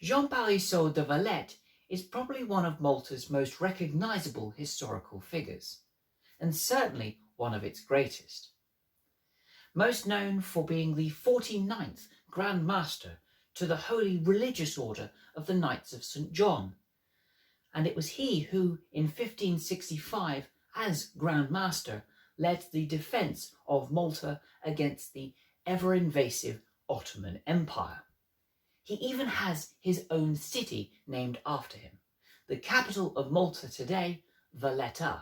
Jean Palissot de Valette is probably one of Malta's most recognisable historical figures, and certainly one of its greatest. Most known for being the 49th Grandmaster to the Holy Religious Order of the Knights of St. John, and it was he who, in 1565, as Grandmaster, led the defence of Malta against the ever-invasive Ottoman Empire. He even has his own city named after him, the capital of Malta today, Vallette.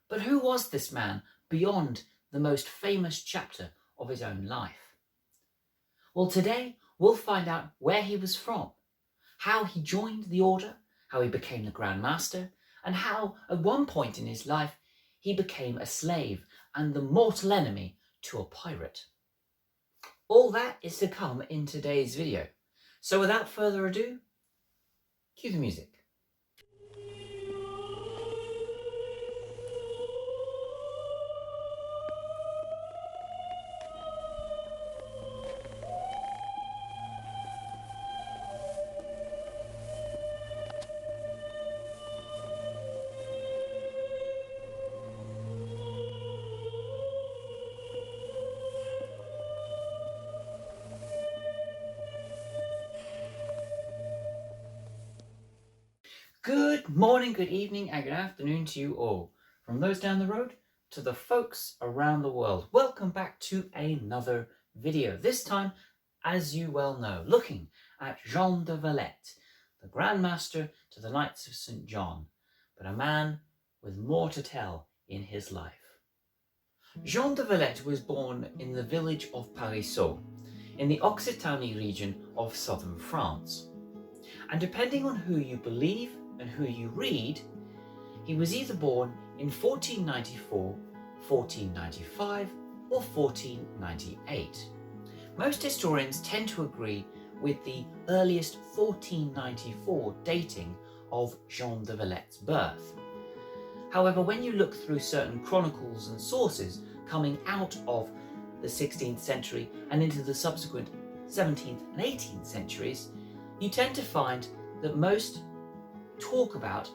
But who was this man beyond the most famous chapter of his own life? Well, today we'll find out where he was from, how he joined the order, how he became the Grand Master, and how at one point in his life he became a slave and the mortal enemy to a pirate. All that is to come in today's video. So without further ado, cue the music. Good morning, good evening, and good afternoon to you all. From those down the road to the folks around the world. Welcome back to another video. This time, as you well know, looking at Jean de Valette, the Grandmaster to the Knights of St. John, but a man with more to tell in his life. Jean de Valette was born in the village of Palissot, in the Occitanie region of southern France. And depending on who you believe and who you read, he was either born in 1494, 1495 or 1498. Most historians tend to agree with the earliest 1494 dating of Jean de Valette's birth. However, when you look through certain chronicles and sources coming out of the 16th century and into the subsequent 17th and 18th centuries, you tend to find that most talk about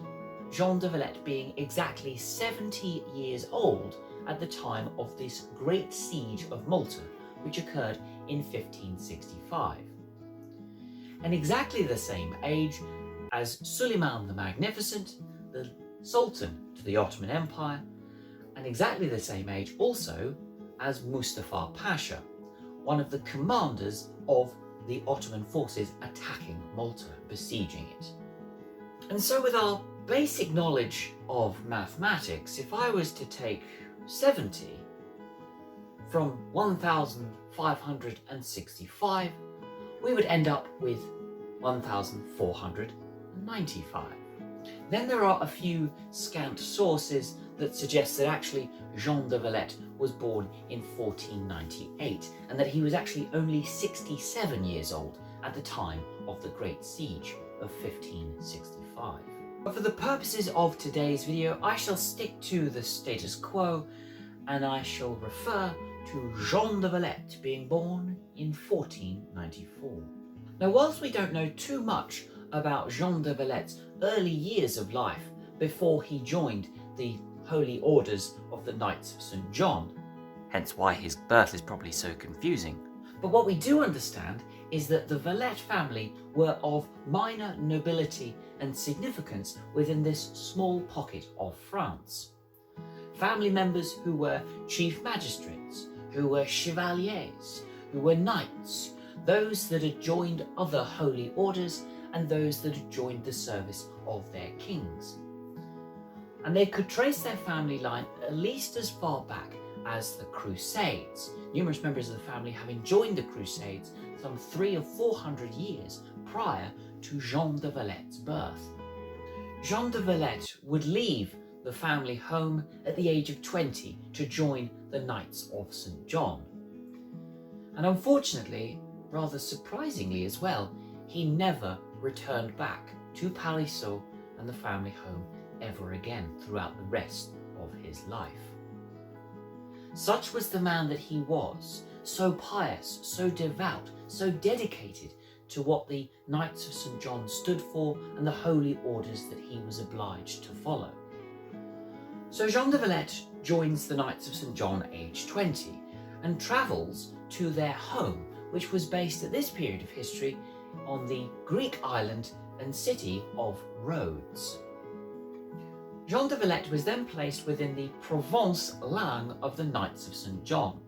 Jean de Valette being exactly 70 years old at the time of this great siege of Malta, which occurred in 1565. And exactly the same age as Suleiman the Magnificent, the Sultan to the Ottoman Empire, and exactly the same age also as Mustafa Pasha, one of the commanders of the Ottoman forces attacking Malta, besieging it. And so with our basic knowledge of mathematics, if I was to take 70 from 1565, we would end up with 1495. Then there are a few scant sources that suggest that actually Jean de Valette was born in 1498 and that he was actually only 67 years old at the time of the Great Siege of 1565. But for the purposes of today's video, I shall stick to the status quo and I shall refer to Jean de Valette being born in 1494. Now, whilst we don't know too much about Jean de Valette's early years of life before he joined the Holy Orders of the Knights of St. John, hence why his birth is probably so confusing. But what we do understand is that the Valette family were of minor nobility and significance within this small pocket of France. Family members who were chief magistrates, who were chevaliers, who were knights, those that had joined other holy orders and those that had joined the service of their kings. And they could trace their family line at least as far back as the Crusades, numerous members of the family having joined the Crusades some 300 or 400 years prior to Jean de Valette's birth. Jean de Valette would leave the family home at the age of 20 to join the Knights of St. John. And unfortunately, rather surprisingly as well, he never returned back to Palissot and the family home ever again throughout the rest of his life. Such was the man that he was, so pious, so devout, so dedicated to what the Knights of St. John stood for and the holy orders that he was obliged to follow. So Jean de Valette joins the Knights of St. John aged 20 and travels to their home, which was based at this period of history on the Greek island and city of Rhodes. Jean de Valette was then placed within the Provence Lang of the Knights of St. John.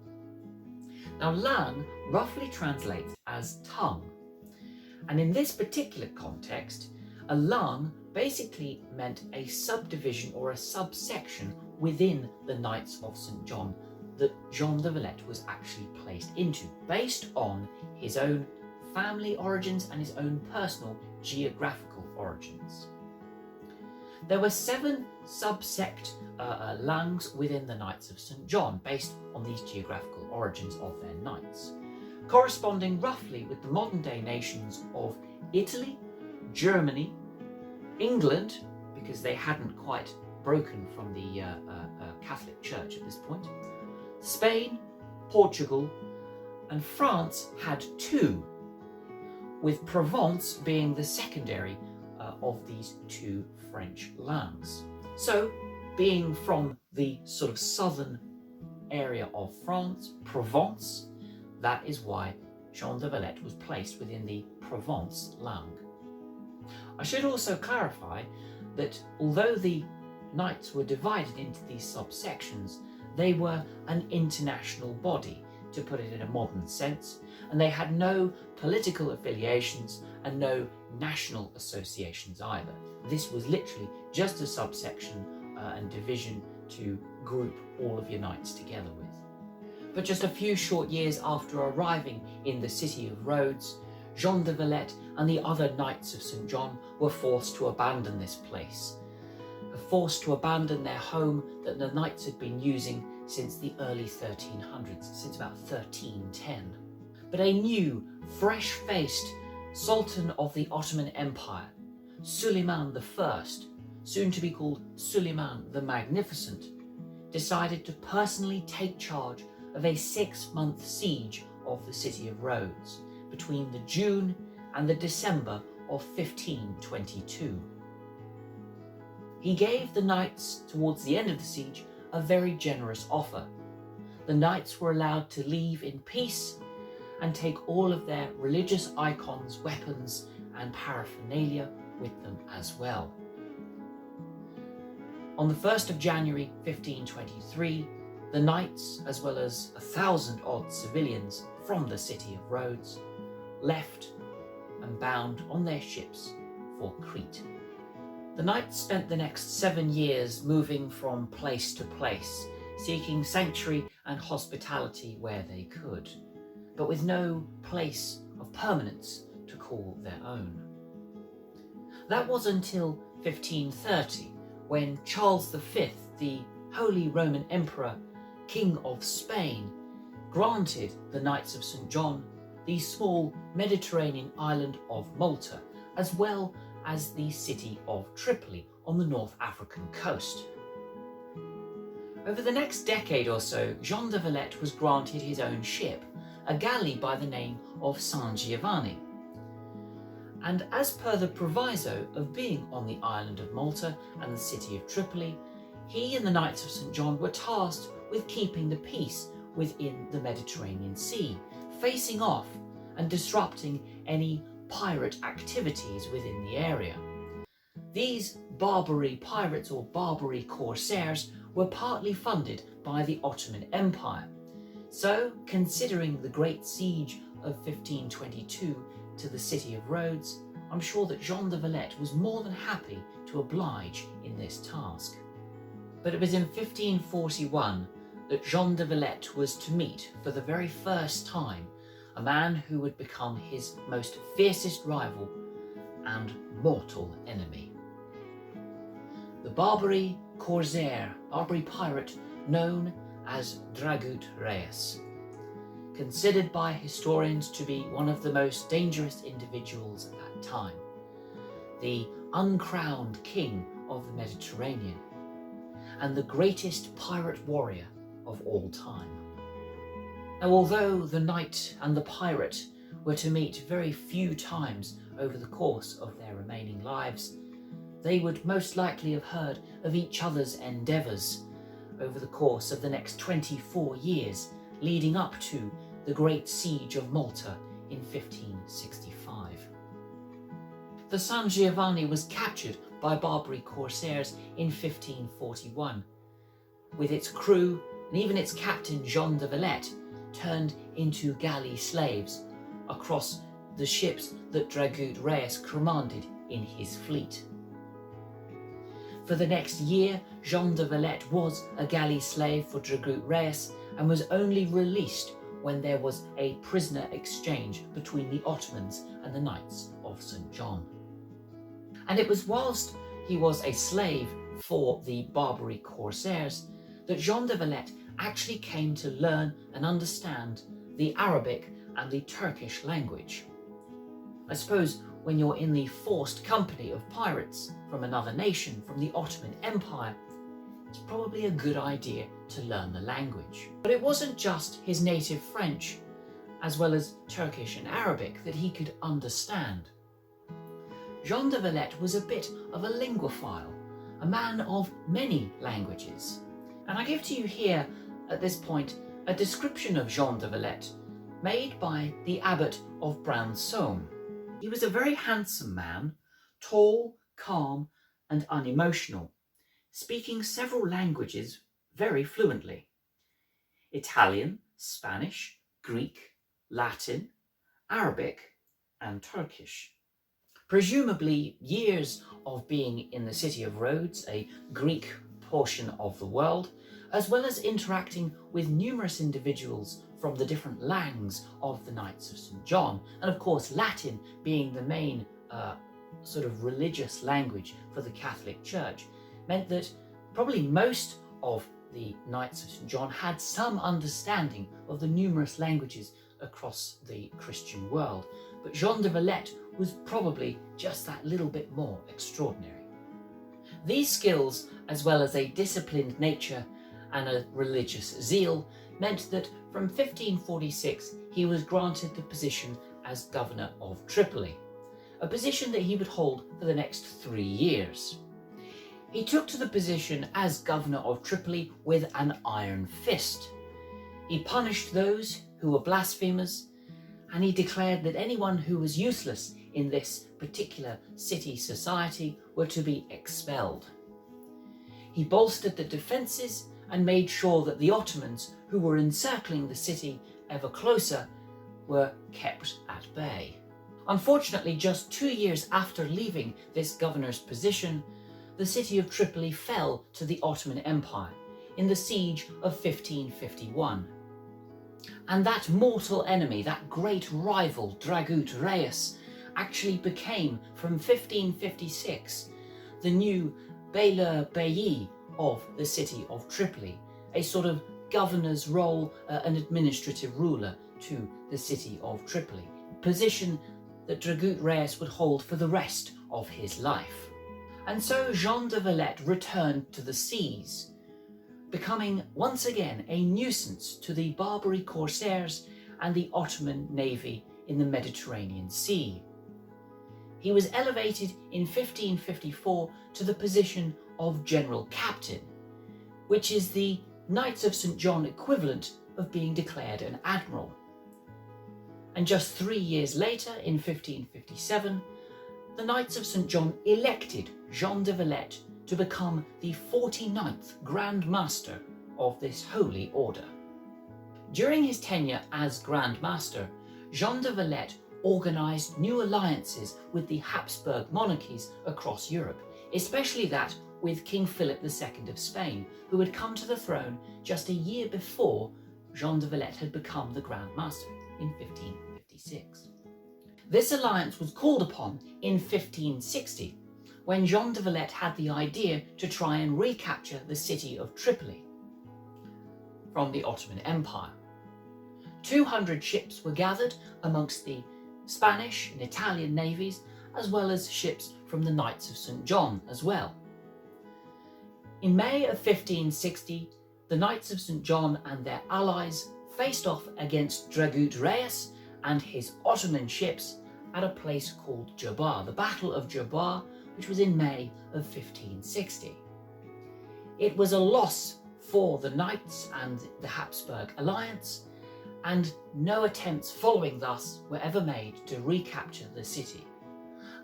Now, Lang roughly translates as tongue, and in this particular context, a Lang basically meant a subdivision or a subsection within the Knights of St. John that Jean de Valette was actually placed into, based on his own family origins and his own personal geographical origins. There were 7 subsect langs within the Knights of St. John, based on these geographical origins of their knights, corresponding roughly with the modern-day nations of Italy, Germany, England, because they hadn't quite broken from the Catholic Church at this point, Spain, Portugal, and France had 2, with Provence being the secondary of these 2 French lands. So, being from the sort of southern area of France, Provence, that is why Jean de Valette was placed within the Provence lang. I should also clarify that although the knights were divided into these subsections, they were an international body, to put it in a modern sense, and they had no political affiliations and no national associations either. This was literally just a subsection and division to group all of your knights together with. But just a few short years after arriving in the city of Rhodes, Jean de Valette and the other Knights of St. John were forced to abandon this place, forced to abandon their home that the knights had been using since the early 1300s, since about 1310. But a new, fresh-faced Sultan of the Ottoman Empire, Suleiman I, soon to be called Suleiman the Magnificent, decided to personally take charge of a 6-month siege of the city of Rhodes between the June and the December of 1522. He gave the knights, towards the end of the siege, a very generous offer. The knights were allowed to leave in peace and take all of their religious icons, weapons, and paraphernalia with them as well. On the 1st of January 1523, the knights, as well as 1,000-odd civilians from the city of Rhodes, left and bound on their ships for Crete. The knights spent the next 7 years moving from place to place, seeking sanctuary and hospitality where they could, but with no place of permanence to call their own. That was until 1530, when Charles V, the Holy Roman Emperor, King of Spain, granted the Knights of St. John the small Mediterranean island of Malta, as well as the city of Tripoli on the North African coast. Over the next decade or so, Jean de Valette was granted his own ship, a galley by the name of San Giovanni. And as per the proviso of being on the island of Malta and the city of Tripoli, he and the Knights of St. John were tasked with keeping the peace within the Mediterranean Sea, facing off and disrupting any pirate activities within the area. These Barbary pirates or Barbary corsairs were partly funded by the Ottoman Empire. So, considering the Great Siege of 1522 to the city of Rhodes, I'm sure that Jean de Valette was more than happy to oblige in this task. But it was in 1541 that Jean de Valette was to meet for the very first time a man who would become his most fiercest rival and mortal enemy. The Barbary corsair, Barbary pirate known as Dragut Reis, considered by historians to be one of the most dangerous individuals at that time, the uncrowned king of the Mediterranean, and the greatest pirate warrior of all time. Now, although the knight and the pirate were to meet very few times over the course of their remaining lives, they would most likely have heard of each other's endeavours over the course of the next 24 years leading up to the Great Siege of Malta in 1565. The San Giovanni was captured by Barbary corsairs in 1541, with its crew and even its captain Jean de Valette turned into galley slaves across the ships that Dragut Reis commanded in his fleet. For the next year, Jean de Valette was a galley slave for Dragut Reis and was only released when there was a prisoner exchange between the Ottomans and the Knights of St. John. And it was whilst he was a slave for the Barbary corsairs that Jean de Valette actually came to learn and understand the Arabic and the Turkish language. I suppose when you're in the forced company of pirates from another nation, from the Ottoman Empire, it's probably a good idea to learn the language. But it wasn't just his native French, as well as Turkish and Arabic, that he could understand. Jean de Valette was a bit of a linguophile, a man of many languages. And I give to you here, at this point, a description of Jean de Valette made by the abbot of Bransaume. He was a very handsome man, tall, calm, and unemotional, speaking several languages very fluently: Italian, Spanish, Greek, Latin, Arabic, and Turkish. Presumably, years of being in the City of Rhodes, a Greek portion of the world, as well as interacting with numerous individuals from the different langues of the Knights of St. John, and of course Latin being the main sort of religious language for the Catholic Church, meant that probably most of the Knights of St. John had some understanding of the numerous languages across the Christian world. But Jean de Valette was probably just that little bit more extraordinary. These skills, as well as a disciplined nature and a religious zeal, meant that from 1546 he was granted the position as governor of Tripoli, a position that he would hold for the next 3 years. He took to the position as governor of Tripoli with an iron fist. He punished those who were blasphemers, and he declared that anyone who was useless in this particular city society were to be expelled. He bolstered the defences and made sure that the Ottomans, who were encircling the city ever closer, were kept at bay. Unfortunately, just 2 years after leaving this governor's position, the city of Tripoli fell to the Ottoman Empire in the siege of 1551. And that mortal enemy, that great rival Dragut Reis, actually became, from 1556, the new Beylerbey of the city of Tripoli, a sort of governor's role, an administrative ruler to the city of Tripoli, a position that Dragut Reis would hold for the rest of his life. And so Jean de Valette returned to the seas, becoming once again a nuisance to the Barbary corsairs and the Ottoman navy in the Mediterranean Sea. He was elevated in 1554 to the position of General Captain, which is the Knights of St. John equivalent of being declared an admiral. And just 3 years later, in 1557, the Knights of St. John elected Jean de Valette to become the 49th Grand Master of this holy order. During his tenure as Grand Master, Jean de Valette organised new alliances with the Habsburg monarchies across Europe, especially that with King Philip II of Spain, who had come to the throne just a year before Jean de Valette had become the Grand Master in 1556. This alliance was called upon in 1560, when Jean de Valette had the idea to try and recapture the city of Tripoli from the Ottoman Empire. 200 ships were gathered amongst the Spanish and Italian navies, as well as ships from the Knights of St. John as well. In May of 1560, the Knights of St. John and their allies faced off against Dragut Reis and his Ottoman ships at a place called Djerba, the Battle of Djerba, which was in May of 1560. It was a loss for the Knights and the Habsburg alliance, and no attempts following thus were ever made to recapture the city.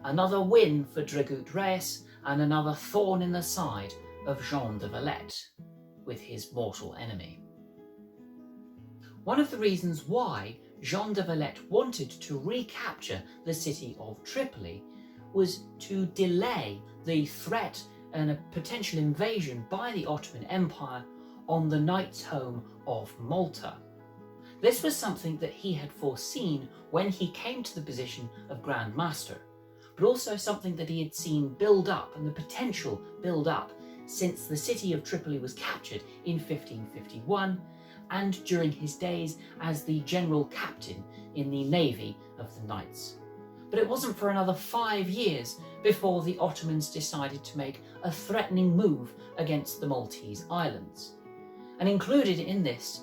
Another win for Dragut Reyes and another thorn in the side of Jean de Valette with his mortal enemy. One of the reasons why Jean de Valette wanted to recapture the city of Tripoli was to delay the threat and a potential invasion by the Ottoman Empire on the Knights' home of Malta. This was something that he had foreseen when he came to the position of Grandmaster, but also something that he had seen build up and the potential build up since the city of Tripoli was captured in 1551 and during his days as the general captain in the navy of the Knights. But it wasn't for another 5 years before the Ottomans decided to make a threatening move against the Maltese islands. And included in this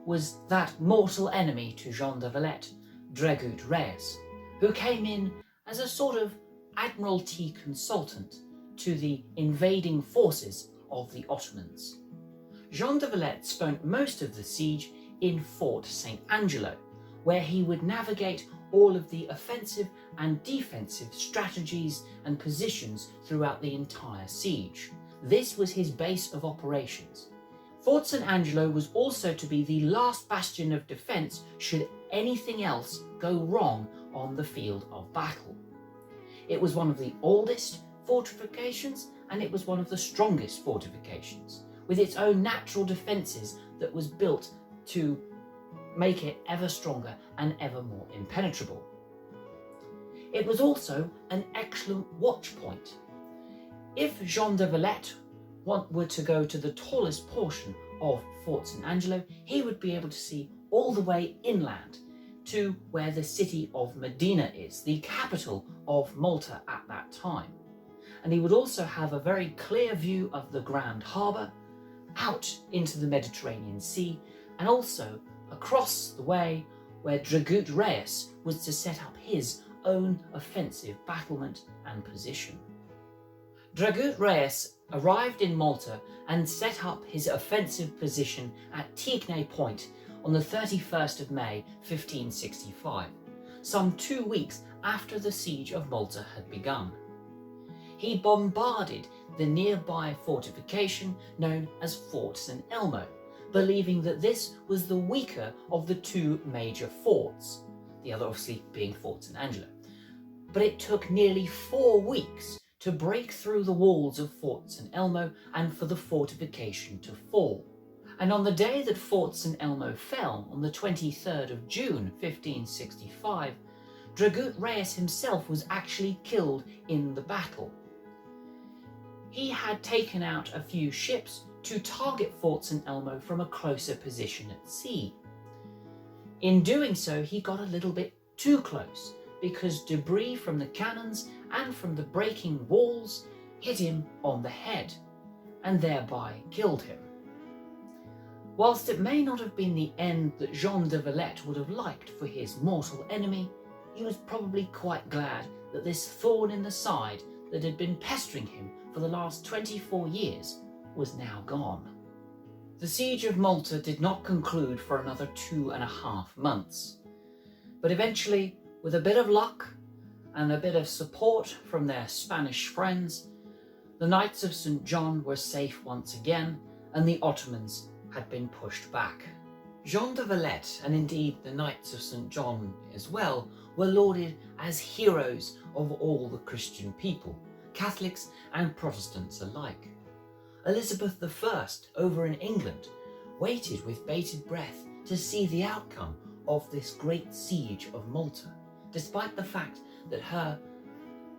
was that mortal enemy to Jean de Valette, Dragut Reyes, who came in as a sort of admiralty consultant to the invading forces of the Ottomans. Jean de Valette spent most of the siege in Fort St. Angelo, where he would navigate all of the offensive and defensive strategies and positions throughout the entire siege. This was his base of operations. Fort St. Angelo was also to be the last bastion of defence should anything else go wrong on the field of battle. It was one of the oldest fortifications and it was one of the strongest fortifications, with its own natural defences that was built to make it ever stronger and ever more impenetrable. It was also an excellent watch point. If Jean de Valette were to go to the tallest portion of Fort St. Angelo, he would be able to see all the way inland to where the city of Medina is, the capital of Malta at that time. And he would also have a very clear view of the Grand Harbour, out into the Mediterranean Sea, and also across the way where Dragut Reyes was to set up his own offensive battlement and position. Dragut Reyes arrived in Malta and set up his offensive position at Tignes Point on the 31st of May 1565, some 2 weeks after the siege of Malta had begun. He bombarded the nearby fortification known as Fort St. Elmo, believing that this was the weaker of the two major forts, the other obviously being Fort St. Angelo. But it took nearly 4 weeks to break through the walls of Fort St. Elmo and for the fortification to fall. And on the day that Fort St. Elmo fell, on the 23rd of June 1565, Dragut Reyes himself was actually killed in the battle. He had taken out a few ships to target Fort St. Elmo from a closer position at sea. In doing so, he got a little bit too close because debris from the cannons and from the breaking walls hit him on the head and thereby killed him. Whilst it may not have been the end that Jean de Valette would have liked for his mortal enemy, he was probably quite glad that this thorn in the side that had been pestering him for the last 24 years was now gone. The siege of Malta did not conclude for another 2.5 months, but eventually, with a bit of luck and a bit of support from their Spanish friends, the Knights of St. John were safe once again and the Ottomans had been pushed back. Jean de Valette, and indeed the Knights of St. John as well, were lauded as heroes of all the Christian people, Catholics and Protestants alike. Elizabeth I, over in England, waited with bated breath to see the outcome of this great siege of Malta, despite the fact that her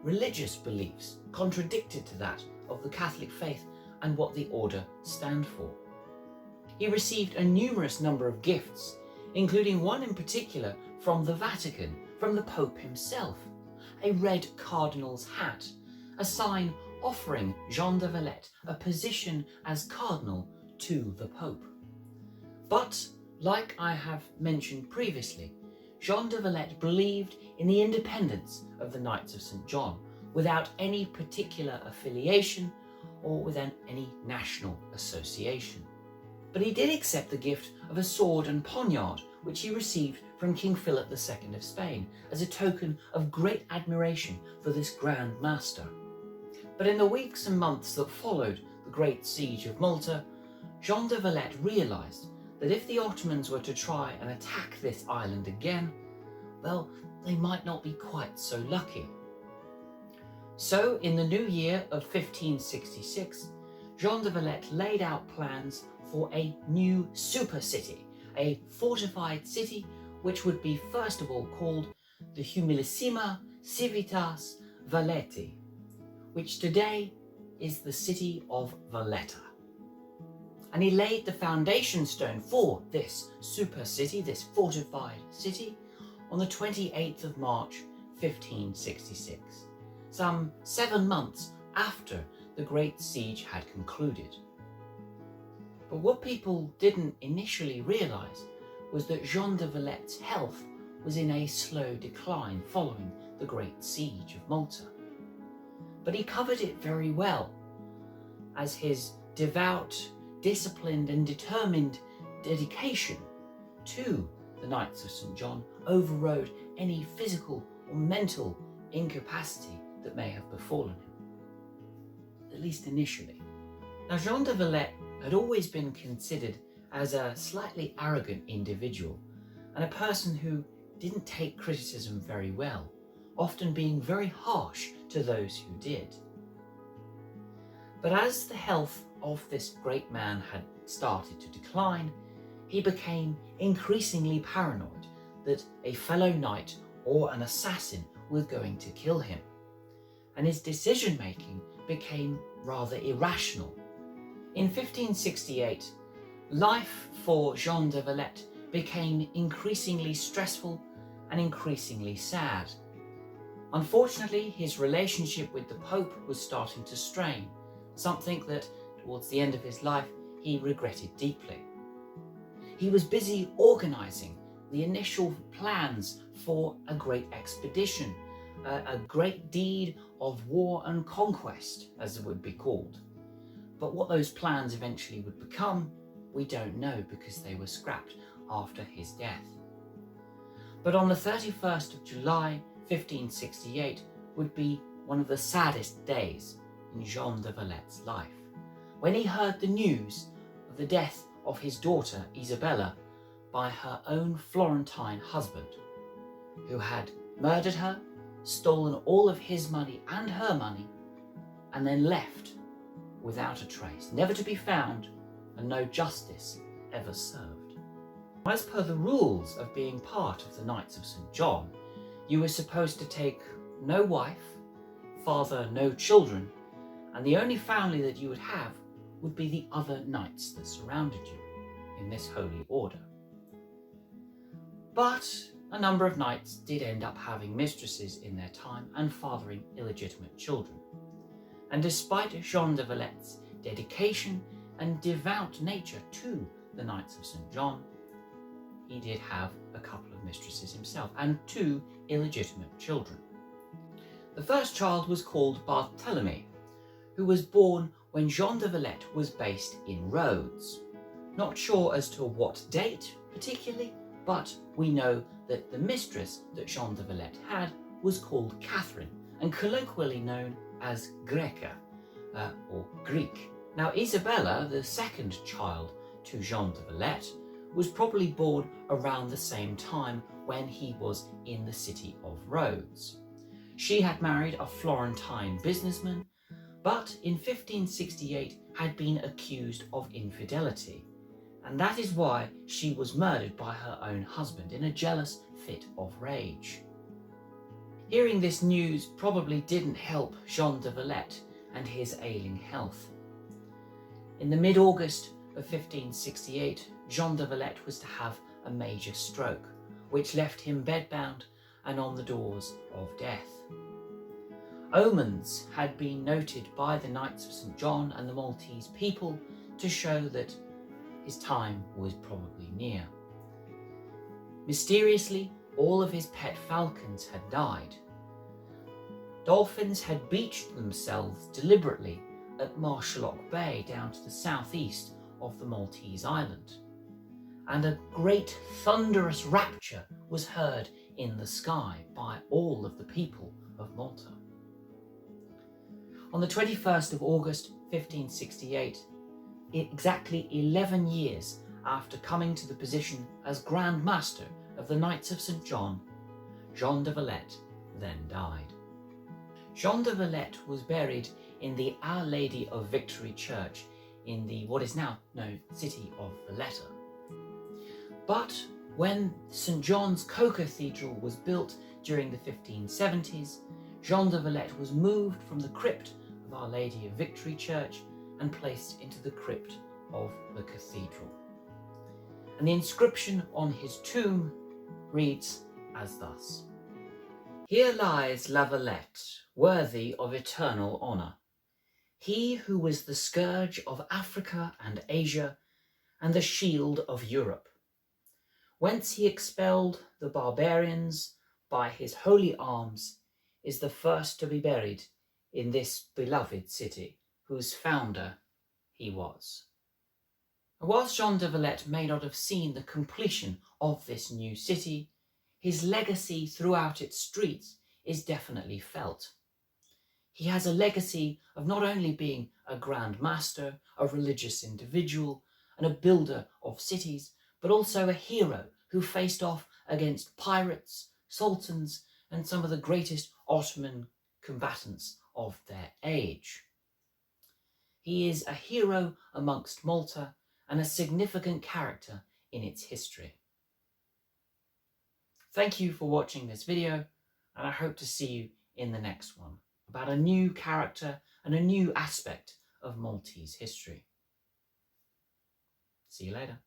religious beliefs contradicted to that of the Catholic faith and what the order stand for. He received a numerous number of gifts, including one in particular from the Vatican, from the Pope himself, a red cardinal's hat, a sign offering Jean de Valette a position as cardinal to the Pope. But, like I have mentioned previously, Jean de Valette believed in the independence of the Knights of St. John without any particular affiliation or with any national association. But he did accept the gift of a sword and poniard which he received from King Philip II of Spain as a token of great admiration for this Grandmaster. But in the weeks and months that followed the Great Siege of Malta, Jean de Valette realised that if the Ottomans were to try and attack this island again, well, they might not be quite so lucky. So, in the new year of 1566, Jean de Valette laid out plans for a new super city, a fortified city which would be first of all called the Humilissima Civitas Valette, which today is the city of Vallette. And he laid the foundation stone for this super city, this fortified city, on the 28th of March 1566, some 7 months after the Great Siege had concluded. But what people didn't initially realise was that Jean de Valette's health was in a slow decline following the Great Siege of Malta. But he covered it very well, as his devout, disciplined and determined dedication to the Knights of St. John overrode any physical or mental incapacity that may have befallen him, at least initially. Now, Jean de Valette had always been considered as a slightly arrogant individual and a person who didn't take criticism very well, often being very harsh to those who did. But as the health of this great man had started to decline, he became increasingly paranoid that a fellow knight or an assassin was going to kill him, and his decision-making became rather irrational. In 1568, life for Jean de Valette became increasingly stressful and increasingly sad. Unfortunately, his relationship with the Pope was starting to strain, something that, towards the end of his life, he regretted deeply. He was busy organising the initial plans for a great expedition, a great deed of war and conquest, as it would be called. But what those plans eventually would become, we don't know, because they were scrapped after his death. But on the 31st of July 1568 would be one of the saddest days in Jean de Valette's life, when he heard the news of the death of his daughter Isabella by her own Florentine husband, who had murdered her, stolen all of his money and her money, and then left without a trace, never to be found, and no justice ever served. As per the rules of being part of the Knights of St. John, you were supposed to take no wife, father no children, and the only family that you would have would be the other knights that surrounded you in this holy order. But a number of knights did end up having mistresses in their time and fathering illegitimate children. And despite Jean de Valette's dedication and devout nature to the Knights of St. John, he did have a couple of mistresses himself and 2 illegitimate children. The first child was called Barthélemy, who was born when Jean de Valette was based in Rhodes. Not sure as to what date particularly, but we know that the mistress that Jean de Valette had was called Catherine, and colloquially known as Greca, or Greek. Now, Isabella, the second child to Jean de Valette, was probably born around the same time when he was in the city of Rhodes. She had married a Florentine businessman, but in 1568 had been accused of infidelity, and that is why she was murdered by her own husband in a jealous fit of rage. Hearing this news probably didn't help Jean de Valette and his ailing health. In the mid-August of 1568, Jean de Valette was to have a major stroke, which left him bedbound and on the doors of death. Omens had been noted by the Knights of St. John and the Maltese people to show that his time was probably near. Mysteriously, all of his pet falcons had died. Dolphins had beached themselves deliberately at Marshallock Bay down to the southeast of the Maltese island, and a great thunderous rapture was heard in the sky by all of the people of Malta. On the 21st of August 1568, exactly 11 years after coming to the position as Grandmaster of the Knights of St. John, Jean de Valette then died. Jean de Valette was buried in the Our Lady of Victory Church in the what is now known city of Vallette. But when St. John's co-cathedral was built during the 1570s, Jean de Valette was moved from the crypt of Our Lady of Victory Church and placed into the crypt of the cathedral. And the inscription on his tomb reads as thus: "Here lies La Valette, worthy of eternal honour, he who was the scourge of Africa and Asia, and the shield of Europe, whence he expelled the barbarians by his holy arms, is the first to be buried in this beloved city, whose founder he was." And whilst Jean de Valette may not have seen the completion of this new city, his legacy throughout its streets is definitely felt. He has a legacy of not only being a Grand Master, a religious individual, and a builder of cities, but also a hero who faced off against pirates, sultans, and some of the greatest Ottoman combatants of their age. He is a hero amongst Malta and a significant character in its history. Thank you for watching this video, and I hope to see you in the next one about a new character and a new aspect of Maltese history. See you later.